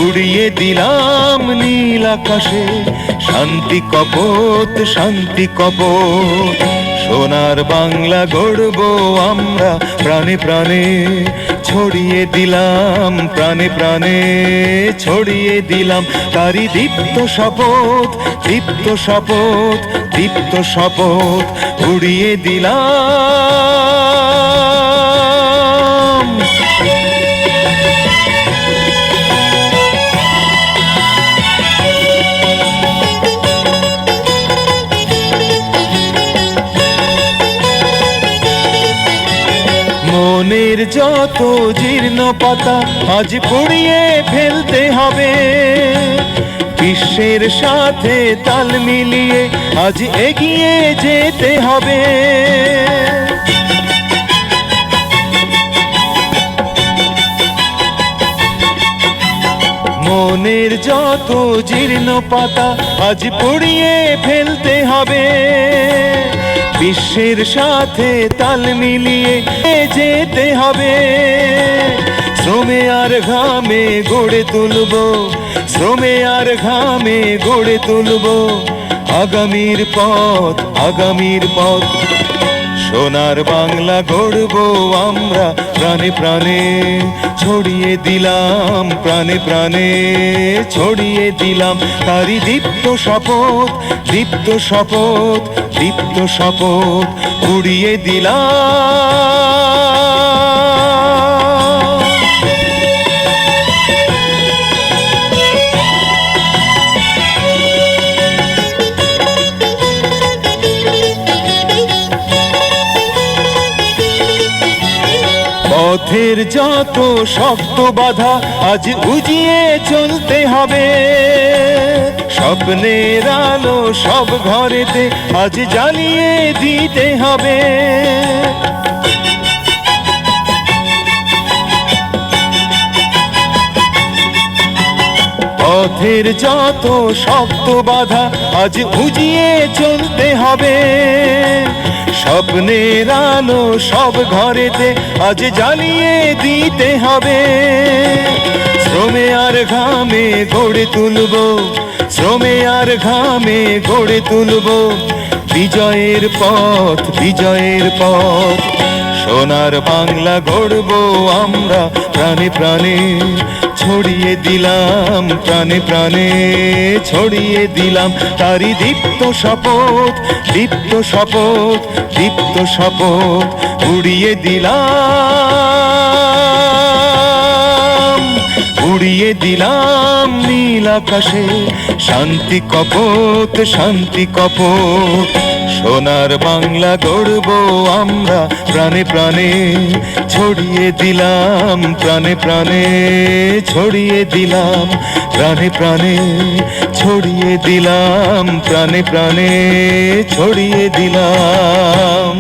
উড়িয়ে দিলাম নীল আকাশে শান্তি কপোত, শান্তি কপোত। সোনার বাংলা গড়ব আমরা প্রাণে প্রাণে, ছড়িয়ে দিলাম প্রাণে প্রাণে, ছড়িয়ে দিলাম তারি দীপ্ত শপথ, দীপ্ত শপথ, দীপ্ত শপথ। উড়িয়ে দিলাম। মনের যত জীর্ণ পাতা আজ পুড়িয়ে ফেলতে হবে, বিশ্বের সাথে তাল মিলিয়ে আজ এগিয়ে যেতে হবে। মনের যত জীর্ণ পাতা আজ পুড়িয়ে ফেলতে হবে, বিশ্বের সাথে তাল মিলিয়ে যেতে হবে। শ্রমে আর ঘামে গড়ে তুলব, শ্রমে আর ঘামে গড়ে তুলব আগামীর পথ, আগামীর পথ। সোনার বাংলা গড়ব আমরা প্রাণে প্রাণে, ছড়িয়ে দিলাম প্রাণে প্রাণে, ছড়িয়ে দিলাম তারি দীপ্ত শপথ, দীপ্ত শপথ, দীপ্ত শপথ। উড়িয়ে দিলাম। পথের যত শক্ত বাধা আজ উজিয়ে চলতে হবে, স্বপ্নের আলো সব ঘরেতে আজ জ্বালিয়ে দিতে হবে। পথের যত শক্ত বাধা আজ উজিয়ে চলতে হবে, স্বপ্নের আলো সব ঘরেতে আজ জ্বালিয়ে দিতে হবে। শ্রমে আর ঘামে গড়ে তুলব, শ্রমে আর ঘামে গড়ে তুলব বিজয়ের পথ, বিজয়ের পথ। সোনার বাংলা গড়ব আমরা প্রাণে প্রাণে, ছড়িয়ে দিলাম প্রাণে প্রাণে, ছড়িয়ে দিলাম তারি দীপ্ত শপথ, দীপ্ত শপথ, দীপ্ত শপথ। উড়িয়ে দিলাম, উড়িয়ে দিলাম নীল আকাশে শান্তি কপোত, শান্তি কপোত। সোনার বাংলা গড়ব আমরা প্রাণে প্রাণে, ছড়িয়ে দিলাম প্রাণে প্রাণে, ছড়িয়ে দিলাম প্রাণে প্রাণে, ছড়িয়ে দিলাম প্রাণে প্রাণে, ছড়িয়ে দিলাম।